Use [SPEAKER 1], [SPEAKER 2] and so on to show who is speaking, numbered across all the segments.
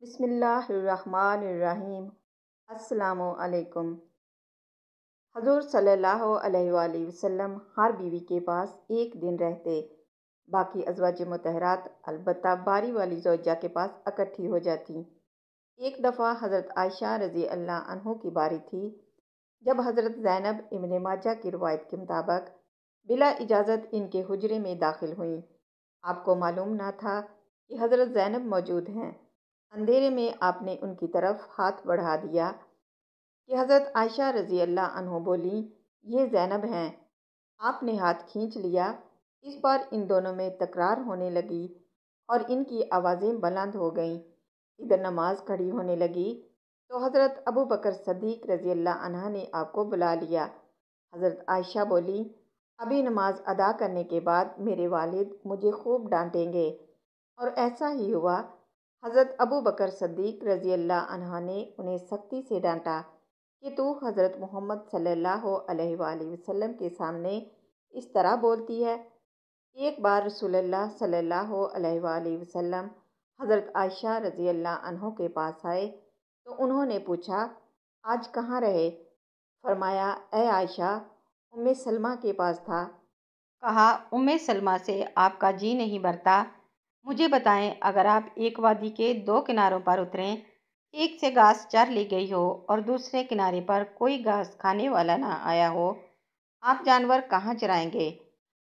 [SPEAKER 1] बिस्मिल्लाहिर्रहमानिर्रहीम। अस्सलामु अलैकुम। हजूर सल्लल्लाहु अलैहि वसल्लम हर बीवी के पास एक दिन रहते, बाकी अज़वाज मुतहरात अलबत्ता बारी वाली ज़ौजा के पास इकट्ठी हो जाती। एक दफ़ा हज़रत आयशा रज़ी अल्लाह अन्हो की बारी थी, जब हज़रत ज़ैनब इब्न माजा की रिवायत के मुताबिक बिला इजाज़त इनके हुजरे में दाखिल हुई। आपको मालूम ना था कि हज़रत ज़ैनब मौजूद हैं। अंधेरे में आपने उनकी तरफ हाथ बढ़ा दिया कि हज़रत आयशा रज़ी अल्लाह अन्हो बोली, ये ज़ैनब हैं। आपने हाथ खींच लिया। इस बार इन दोनों में तकरार होने लगी और इनकी आवाज़ें बुलंद हो गईं। इधर नमाज खड़ी होने लगी तो हज़रत अबू बकर सद्दीक़ रज़ी अल्लाह अन्हा ने आपको बुला लिया। हज़रत आयशा बोली, अभी नमाज अदा करने के बाद मेरे वालिद मुझे खूब डांटेंगे। और ऐसा ही हुआ। हज़रत अबू बकर सद्दीक़ रज़ी अल्लाह अन्हा ने उन्हें सख्ती से डांटा कि तू हज़रत मोहम्मद सल्लल्लाहु अलैहि वसल्लम के सामने इस तरह बोलती है। एक बार रसूलुल्लाह सल्लल्लाहु अलैहि वसल्लम हज़रत आयशा रज़ी अल्लाह अन्हो के पास आए तो उन्होंने पूछा, आज कहाँ रहे? फरमाया, ए आयशा, उम्मे सलमा के पास था। कहा, उम्मे सलमा से आपका जी नहीं भरता। मुझे बताएं, अगर आप एक वादी के दो किनारों पर उतरें, एक से घास चर ली गई हो और दूसरे किनारे पर कोई घास खाने वाला ना आया हो, आप जानवर कहाँ चराएंगे?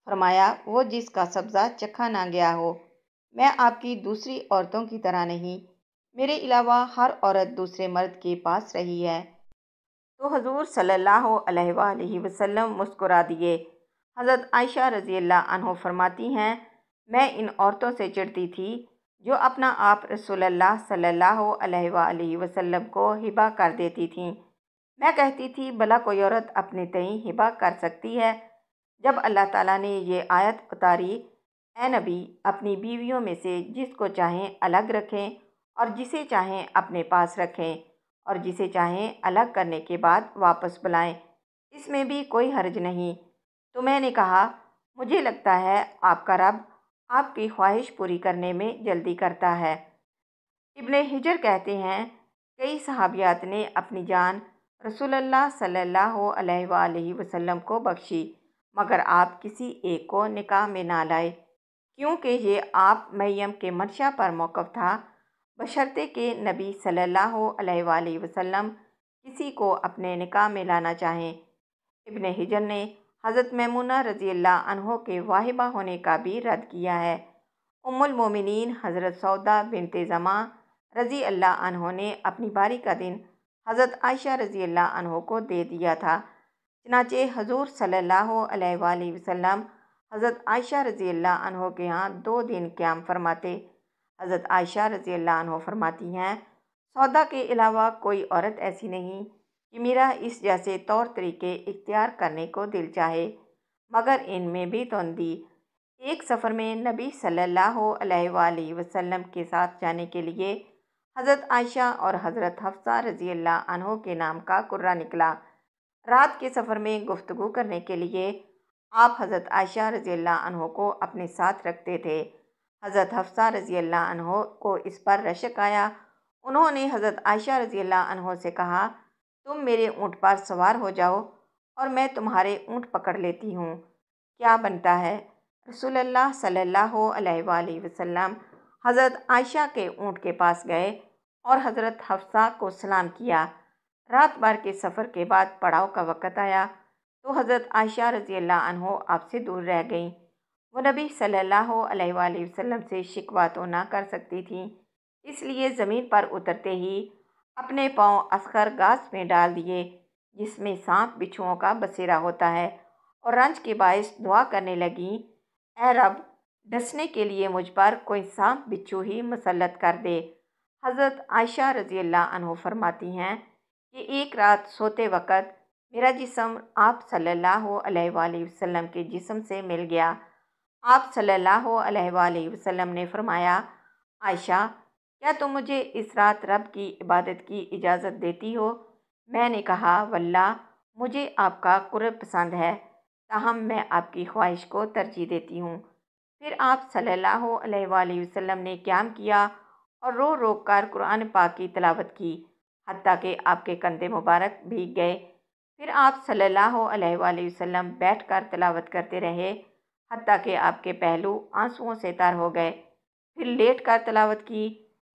[SPEAKER 1] फरमाया, वो जिसका सब्ज़ा चखा ना गया हो। मैं आपकी दूसरी औरतों की तरह नहीं, मेरे अलावा हर औरत दूसरे मर्द के पास रही है। तो हजूर सल्लल्लाहु अलैहि वसल्लम मुस्कुरा दिए। हज़रत आयशा रज़ी अल्लाह अन्हो फरमाती हैं, मैं इन औरतों से चिढ़ती थी जो अपना आप रसूलुल्लाह सल्लल्लाहु अलैहि वसल्लम को हिबा कर देती थीं। मैं कहती थी, भला कोई औरत अपने तईं हिबा कर सकती है? जब अल्लाह ताला ने ये आयत उतारी, ए नबी, अपनी बीवियों में से जिसको चाहें अलग रखें और जिसे चाहें अपने पास रखें और जिसे चाहें अलग करने के बाद वापस बुलाएं, इसमें भी कोई हर्ज नहीं। तो मैंने कहा, मुझे लगता है आपका रब आपकी ख्वाहिश पूरी करने में जल्दी करता है। इब्ने हिजर कहते हैं, कई सहाबियात ने अपनी जान रसूलुल्लाह सल्लल्लाहु अलैहि वसल्लम को बख्शी, मगर आप किसी एक को निकाह में ना लाए, क्योंकि ये आप मरियम के मंशा पर मौक़ूफ़ था, बशर्ते कि नबी सल्लल्लाहु अलैहि वसल्लम किसी को अपने निकाह में लाना चाहें। इब्ने हिजर ने हज़रत मैमूना रज़ी अल्लाह अन्हो के वाहिबा होने का भी रद्द किया है। उम्मुल मोमिनीन हज़रत सौदा बिनते ज़मा रज़ी अल्लाह अन्हो ने अपनी बारी का दिन हज़रत आयशा रज़ी अल्लाह अन्हो को दे दिया था। चनाचे हजूर सल्लल्लाहु अलैहि वसल्लम हज़रत आयशा रज़ी अल्लाह अन्हो के यहाँ 2 दिन क़याम फरमाते। हज़रत आयशा रज़ी अल्लाह अन्हो फरमाती हैं, सौदा के अलावा कोई औरत ऐसी नहीं कि मेरा इस जैसे तौर तरीके इख्तियार करने को दिल चाहे, मगर इनमें भी तोंदी। एक सफ़र में नबी सल्लल्लाहु अलैहि वसल्लम के साथ जाने के लिए हज़रत आयशा और हज़रत हफ्सा रज़ी अल्लाह अन्हो के नाम का कुर्रा निकला। रात के सफ़र में गुफ्तगू करने के लिए आप हज़रत आयशा रज़ी अल्लाह अन्हो को अपने साथ रखते थे। हज़रत हफ्सा रज़ी अल्लाह अन्हो को इस पर रशक आया। उन्होंने हज़रत आयशा रज़ी अल्लाह अन्हो से कहा, तुम मेरे ऊँट पर सवार हो जाओ और मैं तुम्हारे ऊँट पकड़ लेती हूँ, क्या बनता है? रसूलुल्लाह सल्लल्लाहु अलैहि वसल्लम हज़रत आयशा के ऊँट के पास गए और हज़रत हफ्सा को सलाम किया। रात भर के सफ़र के बाद पड़ाव का वक़्त आया तो हज़रत आयशा रज़ी अल्लाह अन्हो आपसे दूर रह गईं। वो नबी सल्लल्लाहु अलैहि वसल्लम से शिकवा तो ना कर सकती थीं, इसलिए ज़मीन पर उतरते ही अपने पाँव असगर घास में डाल दिए, जिसमें सांप बिच्छुओं का बसेरा होता है, और रंज के बायस दुआ करने लगीं, ए रब, डसने के लिए मुझ पर कोई सांप बिच्छू ही मुसल्लत कर दे। हज़रत आयशा रज़ी अल्लाह अन्हो फरमाती हैं कि एक रात सोते वक़्त मेरा जिस्म आप सल्लल्लाहु अलैहि वसल्लम के जिस्म से मिल गया। आप सल्लल्लाहु अलैहि वसल्लम ने फरमाया, आयशा, क्या तुम मुझे इस रात रब की इबादत की इजाज़त देती हो? मैंने कहा, वल्लाह, मुझे आपका कुर्ब पसंद है, ताहम मैं आपकी ख्वाहिश को तरजीह देती हूँ। फिर आप सल्लल्लाहु अलैहि वसल्लम ने क़याम किया और रो रो कर कुरान पाक की तिलावत की, हत्ता कि आपके कंधे मुबारक भीग गए। फिर आप सल्लल्लाहु अलैहि वसल्लम बैठ कर तिलावत करते रहे, हत्ता कि आपके पहलू आंसुओं से तर हो गए। फिर लेट कर तिलावत की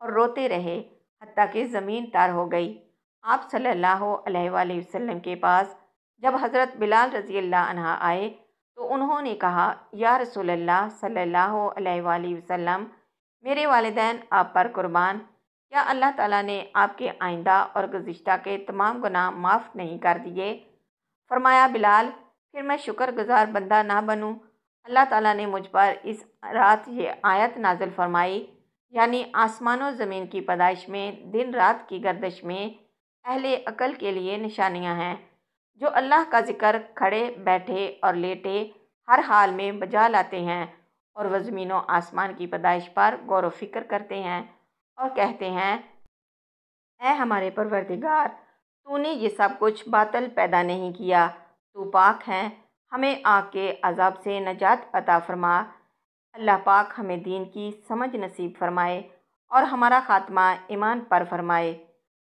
[SPEAKER 1] और रोते रहे, हत्ता कि ज़मीन तर हो गई। आप सल्लल्लाहु अलैहि वसल्लम के पास जब हज़रत बिलाल रज़ी अल्लाह अन्हा आए तो उन्होंने कहा, या रसूल अल्लाह सल्लल्लाहु अलैहि वसल्लम, मेरे वालिदैन आप पर कुर्बान, क्या अल्लाह ताला ने आपके आइंदा और गुज़िश्ता के तमाम गुनाह माफ़ नहीं कर दिए? फरमाया, बिलाल, फिर मैं शुक्रगुजार बंदा ना बनूं? अल्लाह ताला ने मुझ पर इस रात ये आयत नाज़िल फरमाई, यानी आसमानों ज़मीन की पैदाइश में, दिन रात की गर्दिश में अहले अकल के लिए निशानियां हैं, जो अल्लाह का जिक्र खड़े बैठे और लेटे हर हाल में बजा लाते हैं, और वह ज़मीनों आसमान की पैदाइश पर गौर व फिक्र करते हैं और कहते हैं, ऐ हमारे परवरदिगार, तूने ये सब कुछ बातल पैदा नहीं किया, तू पाक है, हमें आग के अज़ाब से नजात अता फरमा। अल्लाह पाक हमें दीन की समझ नसीब फरमाए और हमारा ख़ात्मा ईमान पर फरमाए।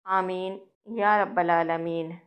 [SPEAKER 1] आमीन या रब्बल आलमीन।